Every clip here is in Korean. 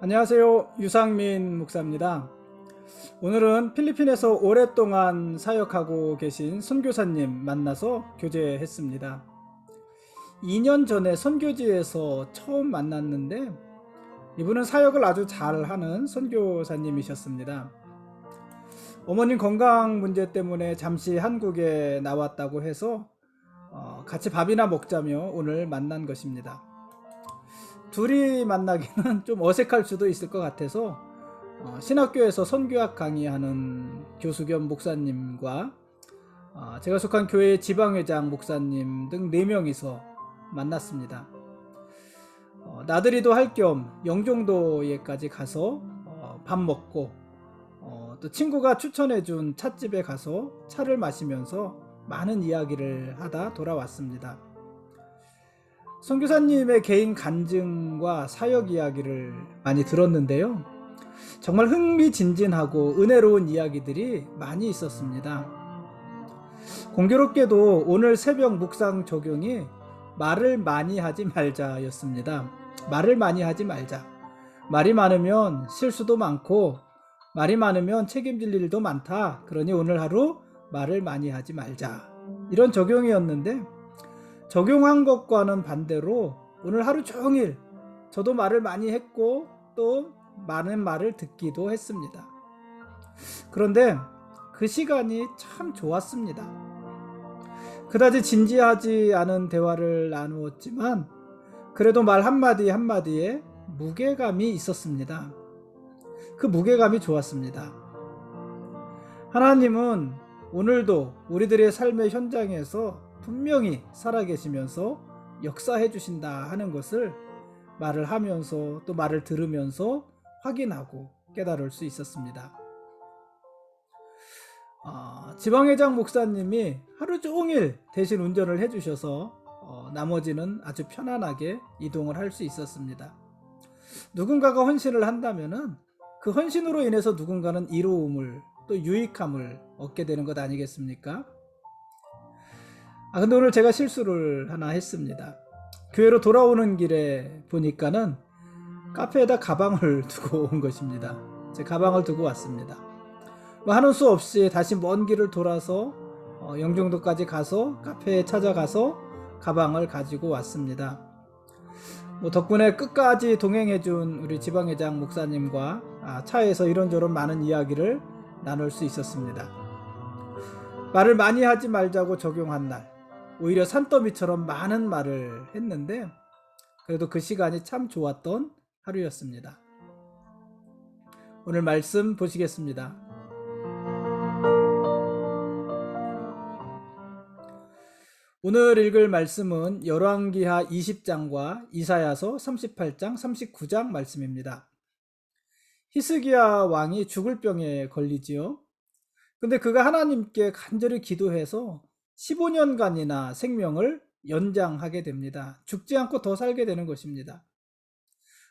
안녕하세요. 유상민 목사입니다. 오늘은 필리핀에서 오랫동안 사역하고 계신 선교사님 만나서 교제했습니다. 2년 전에 선교지에서 처음 만났는데 이분은 사역을 아주 잘하는 선교사님이셨습니다. 어머님 건강 문제 때문에 잠시 한국에 나왔다고 해서 같이 밥이나 먹자며 오늘 만난 것입니다. 둘이 만나기는 좀 어색할 수도 있을 것 같아서 신학교에서 선교학 강의하는 교수 겸 목사님과 제가 속한 교회 지방회장 목사님 등 4명이서 만났습니다. 나들이도 할 겸 영종도에까지 가서 밥 먹고 또 친구가 추천해준 찻집에 가서 차를 마시면서 많은 이야기를 하다 돌아왔습니다. 선교사님의 개인 간증과 사역 이야기를 많이 들었는데요. 정말 흥미진진하고 은혜로운 이야기들이 많이 있었습니다. 공교롭게도 오늘 새벽 묵상 적용이 말을 많이 하지 말자였습니다. 말을 많이 하지 말자. 말이 많으면 실수도 많고 말이 많으면 책임질 일도 많다. 그러니 오늘 하루 말을 많이 하지 말자. 이런 적용이었는데 적용한 것과는 반대로 오늘 하루 종일 저도 말을 많이 했고 또 많은 말을 듣기도 했습니다. 그런데 그 시간이 참 좋았습니다. 그다지 진지하지 않은 대화를 나누었지만 그래도 말 한마디 한마디에 무게감이 있었습니다. 그 무게감이 좋았습니다. 하나님은 오늘도 우리들의 삶의 현장에서 분명히 살아계시면서 역사해 주신다 하는 것을 말을 하면서 또 말을 들으면서 확인하고 깨달을 수 있었습니다. 지방회장 목사님이 하루 종일 대신 운전을 해주셔서 나머지는 아주 편안하게 이동을 할 수 있었습니다. 누군가가 헌신을 한다면은 그 헌신으로 인해서 누군가는 이로움을 또 유익함을 얻게 되는 것 아니겠습니까? 근데 오늘 제가 실수를 하나 했습니다. 교회로 돌아오는 길에 보니까는 카페에다 가방을 두고 온 것입니다. 제 가방을 두고 왔습니다. 하는 수 없이 다시 먼 길을 돌아서 영종도까지 가서 카페에 찾아가서 가방을 가지고 왔습니다. 덕분에 끝까지 동행해준 우리 지방회장 목사님과 차에서 이런저런 많은 이야기를 나눌 수 있었습니다. 말을 많이 하지 말자고 적용한 날, 오히려 산더미처럼 많은 말을 했는데 그래도 그 시간이 참 좋았던 하루였습니다. 오늘 말씀 보시겠습니다. 오늘 읽을 말씀은 열왕기하 20장과 이사야서 38장, 39장 말씀입니다. 히스기야 왕이 죽을 병에 걸리지요. 근데 그가 하나님께 간절히 기도해서 15년간이나 생명을 연장하게 됩니다. 죽지 않고 더 살게 되는 것입니다.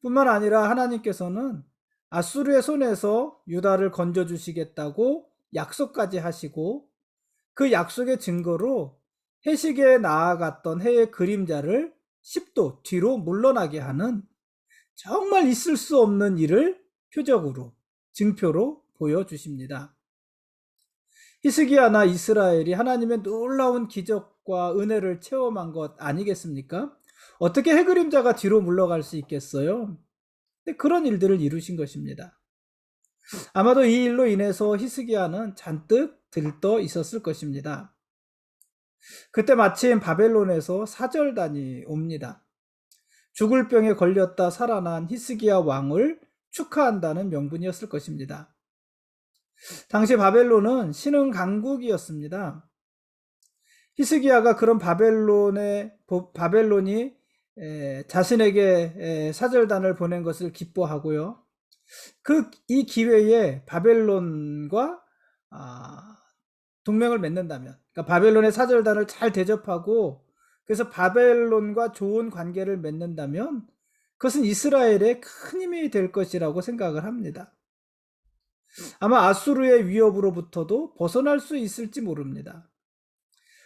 뿐만 아니라 하나님께서는 아수르의 손에서 유다를 건져주시겠다고 약속까지 하시고 그 약속의 증거로 해식에 나아갔던 해의 그림자를 10도 뒤로 물러나게 하는 정말 있을 수 없는 일을 표적으로, 증표로 보여주십니다. 히스기야나 이스라엘이 하나님의 놀라운 기적과 은혜를 체험한 것 아니겠습니까? 어떻게 해그림자가 뒤로 물러갈 수 있겠어요? 그런 일들을 이루신 것입니다. 아마도 이 일로 인해서 히스기야는 잔뜩 들떠 있었을 것입니다. 그때 마침 바벨론에서 사절단이 옵니다. 죽을 병에 걸렸다 살아난 히스기야 왕을 축하한다는 명분이었을 것입니다. 당시 바벨론은 신흥 강국이었습니다. 히스기야가 그런 바벨론이 자신에게 사절단을 보낸 것을 기뻐하고요. 이 기회에 바벨론과 동맹을 맺는다면, 그러니까 바벨론의 사절단을 잘 대접하고 그래서 바벨론과 좋은 관계를 맺는다면 그것은 이스라엘의 큰 힘이 될 것이라고 생각을 합니다. 아마 아수르의 위협으로부터도 벗어날 수 있을지 모릅니다.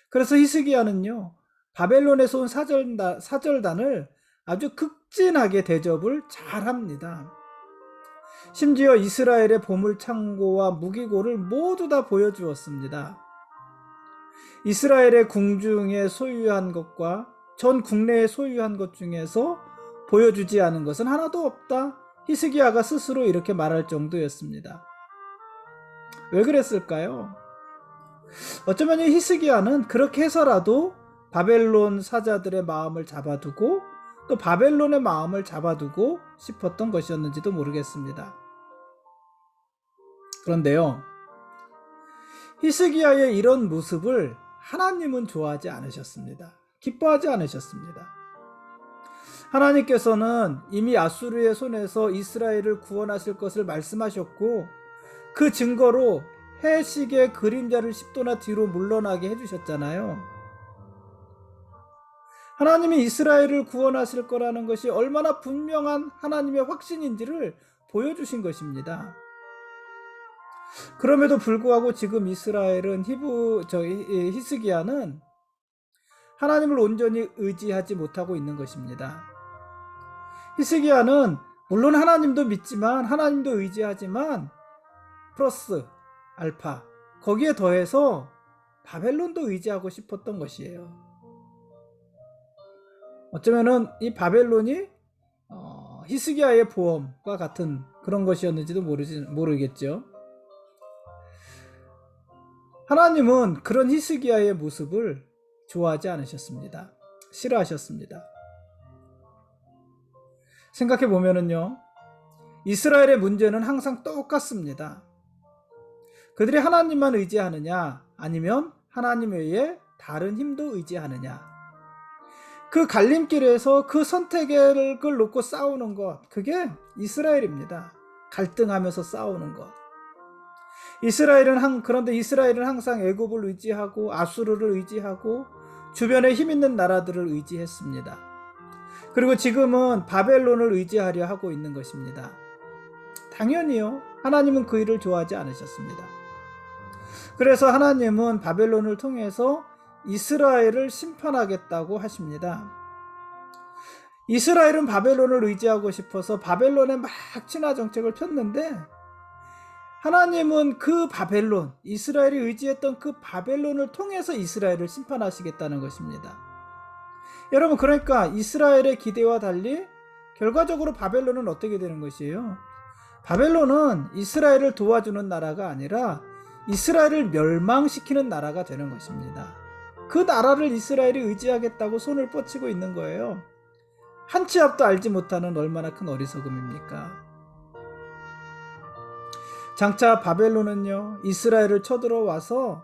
그래서 히스기야는요, 바벨론에서 온 사절단을 아주 극진하게 대접을 잘합니다. 심지어 이스라엘의 보물창고와 무기고를 모두 다 보여주었습니다. 이스라엘의 궁중에 소유한 것과 전 국내에 소유한 것 중에서 보여주지 않은 것은 하나도 없다. 히스기야가 스스로 이렇게 말할 정도였습니다. 왜 그랬을까요? 어쩌면 이 히스기야는 그렇게 해서라도 바벨론 사자들의 마음을 잡아두고 또 바벨론의 마음을 잡아두고 싶었던 것이었는지도 모르겠습니다. 그런데요, 히스기야의 이런 모습을 하나님은 좋아하지 않으셨습니다. 기뻐하지 않으셨습니다. 하나님께서는 이미 아수르의 손에서 이스라엘을 구원하실 것을 말씀하셨고 그 증거로 해식의 그림자를 10도나 뒤로 물러나게 해주셨잖아요. 하나님이 이스라엘을 구원하실 거라는 것이 얼마나 분명한 하나님의 확신인지를 보여주신 것입니다. 그럼에도 불구하고 지금 이스라엘은 히스기야는 하나님을 온전히 의지하지 못하고 있는 것입니다. 히스기야는 물론 하나님도 믿지만 하나님도 의지하지만 플러스 알파 거기에 더해서 바벨론도 의지하고 싶었던 것이에요. 어쩌면은 이 바벨론이 히스기야의 보험과 같은 그런 것이었는지도 모르겠죠. 하나님은 그런 히스기야의 모습을 좋아하지 않으셨습니다. 싫어하셨습니다. 생각해 보면은요, 이스라엘의 문제는 항상 똑같습니다. 그들이 하나님만 의지하느냐, 아니면 하나님 외에 다른 힘도 의지하느냐. 그 갈림길에서 그 선택을 놓고 싸우는 것, 그게 이스라엘입니다. 갈등하면서 싸우는 것. 그런데 이스라엘은 항상 애굽을 의지하고 아수르를 의지하고 주변에 힘 있는 나라들을 의지했습니다. 그리고 지금은 바벨론을 의지하려 하고 있는 것입니다. 당연히요. 하나님은 그 일을 좋아하지 않으셨습니다. 그래서 하나님은 바벨론을 통해서 이스라엘을 심판하겠다고 하십니다. 이스라엘은 바벨론을 의지하고 싶어서 바벨론에 막 친화 정책을 폈는데 하나님은 그 바벨론, 이스라엘이 의지했던 그 바벨론을 통해서 이스라엘을 심판하시겠다는 것입니다. 여러분, 그러니까 이스라엘의 기대와 달리 결과적으로 바벨론은 어떻게 되는 것이에요? 바벨론은 이스라엘을 도와주는 나라가 아니라 이스라엘을 멸망시키는 나라가 되는 것입니다. 그 나라를 이스라엘이 의지하겠다고 손을 뻗치고 있는 거예요. 한 치 앞도 알지 못하는 얼마나 큰 어리석음입니까? 장차 바벨론은요, 이스라엘을 쳐들어와서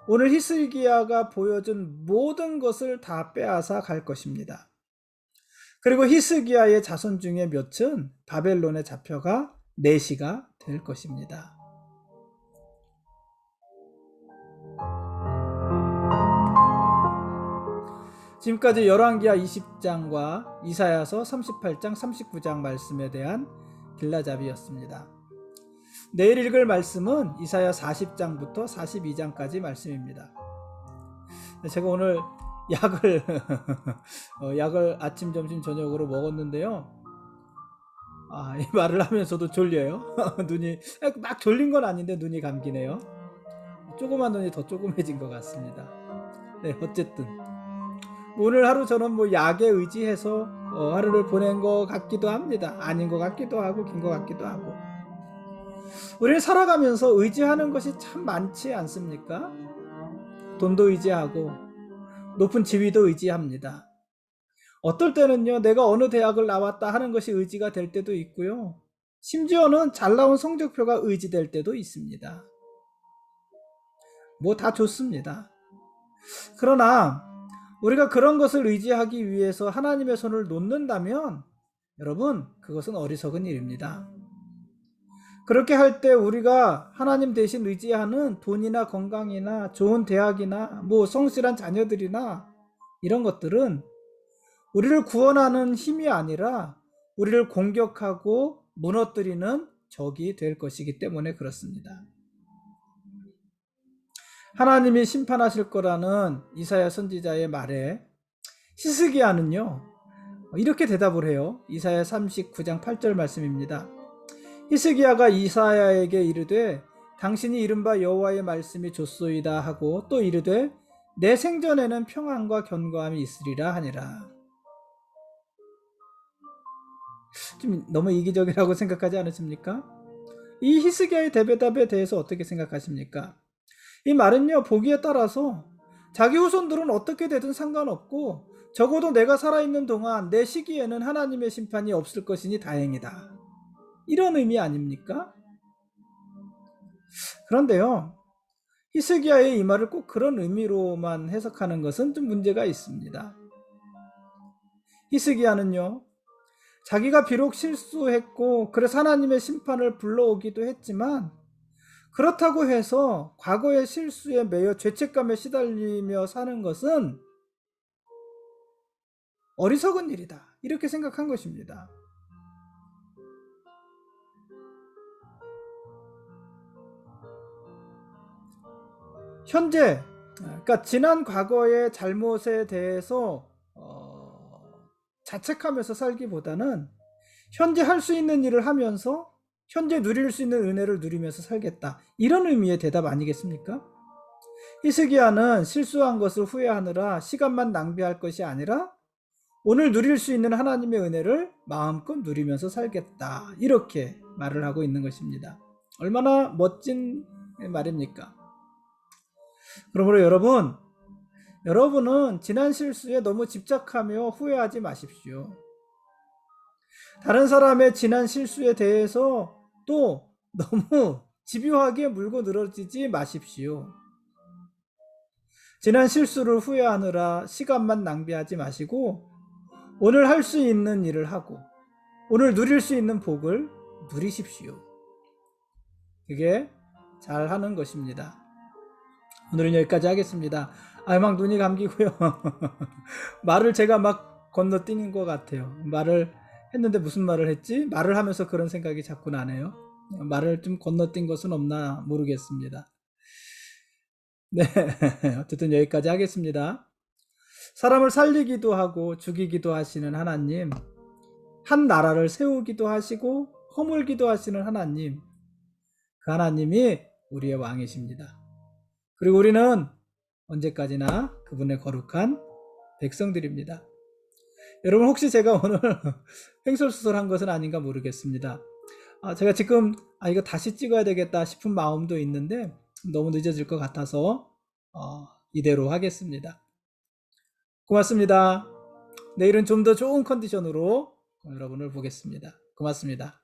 오늘 히스기야가 보여준 모든 것을 다 빼앗아 갈 것입니다. 그리고 히스기야의 자손 중에 몇은 바벨론에 잡혀가 내시가 될 것입니다. 지금까지 열왕기하 20장과 이사야서 38장, 39장 말씀에 대한 길라잡이였습니다. 내일 읽을 말씀은 이사야 40장부터 42장까지 말씀입니다. 제가 오늘 약을 아침, 점심, 저녁으로 먹었는데요. 이 말을 하면서도 졸려요. 눈이 막 졸린 건 아닌데 눈이 감기네요. 조그만 눈이 더 조그매진 것 같습니다. 네, 어쨌든 오늘 하루 저는 약에 의지해서 하루를 보낸 것 같기도 합니다. 아닌 것 같기도 하고 긴 것 같기도 하고. 우리는 살아가면서 의지하는 것이 참 많지 않습니까? 돈도 의지하고 높은 지위도 의지합니다. 어떨 때는요, 내가 어느 대학을 나왔다 하는 것이 의지가 될 때도 있고요. 심지어는 잘 나온 성적표가 의지될 때도 있습니다. 다 좋습니다. 그러나 우리가 그런 것을 의지하기 위해서 하나님의 손을 놓는다면 여러분, 그것은 어리석은 일입니다. 그렇게 할 때 우리가 하나님 대신 의지하는 돈이나 건강이나 좋은 대학이나 성실한 자녀들이나 이런 것들은 우리를 구원하는 힘이 아니라 우리를 공격하고 무너뜨리는 적이 될 것이기 때문에 그렇습니다. 하나님이 심판하실 거라는 이사야 선지자의 말에 히스기야는요, 이렇게 대답을 해요. 이사야 39장 8절 말씀입니다. 히스기야가 이사야에게 이르되 당신이 이른바 여호와의 말씀이 좋소이다 하고 또 이르되 내 생전에는 평안과 견고함이 있으리라 하니라. 좀 너무 이기적이라고 생각하지 않으십니까? 이 히스기야의 대답에 대해서 어떻게 생각하십니까? 이 말은요, 보기에 따라서 자기 후손들은 어떻게 되든 상관없고 적어도 내가 살아있는 동안 내 시기에는 하나님의 심판이 없을 것이니 다행이다, 이런 의미 아닙니까? 그런데요, 히스기야의 이 말을 꼭 그런 의미로만 해석하는 것은 좀 문제가 있습니다. 히스기야는요, 자기가 비록 실수했고 그래서 하나님의 심판을 불러오기도 했지만 그렇다고 해서 과거의 실수에 매여 죄책감에 시달리며 사는 것은 어리석은 일이다, 이렇게 생각한 것입니다. 현재, 그러니까 지난 과거의 잘못에 대해서 자책하면서 살기보다는 현재 할 수 있는 일을 하면서 현재 누릴 수 있는 은혜를 누리면서 살겠다, 이런 의미의 대답 아니겠습니까? 히스기야는 실수한 것을 후회하느라 시간만 낭비할 것이 아니라 오늘 누릴 수 있는 하나님의 은혜를 마음껏 누리면서 살겠다, 이렇게 말을 하고 있는 것입니다. 얼마나 멋진 말입니까? 그러므로 여러분은 지난 실수에 너무 집착하며 후회하지 마십시오. 다른 사람의 지난 실수에 대해서 또 너무 집요하게 물고 늘어지지 마십시오. 지난 실수를 후회하느라 시간만 낭비하지 마시고 오늘 할 수 있는 일을 하고 오늘 누릴 수 있는 복을 누리십시오. 그게 잘하는 것입니다. 오늘은 여기까지 하겠습니다. 막 눈이 감기고요. 말을 제가 막 건너뛰는 것 같아요. 말을 했는데 무슨 말을 했지? 말을 하면서 그런 생각이 자꾸 나네요. 말을 좀 건너뛴 것은 없나 모르겠습니다. 네, 어쨌든 여기까지 하겠습니다. 사람을 살리기도 하고 죽이기도 하시는 하나님, 한 나라를 세우기도 하시고 허물기도 하시는 하나님, 그 하나님이 우리의 왕이십니다. 그리고 우리는 언제까지나 그분의 거룩한 백성들입니다. 여러분, 혹시 제가 오늘 횡설수설한 것은 아닌가 모르겠습니다. 제가 지금 이거 다시 찍어야 되겠다 싶은 마음도 있는데 너무 늦어질 것 같아서 이대로 하겠습니다. 고맙습니다. 내일은 좀 더 좋은 컨디션으로 여러분을 보겠습니다. 고맙습니다.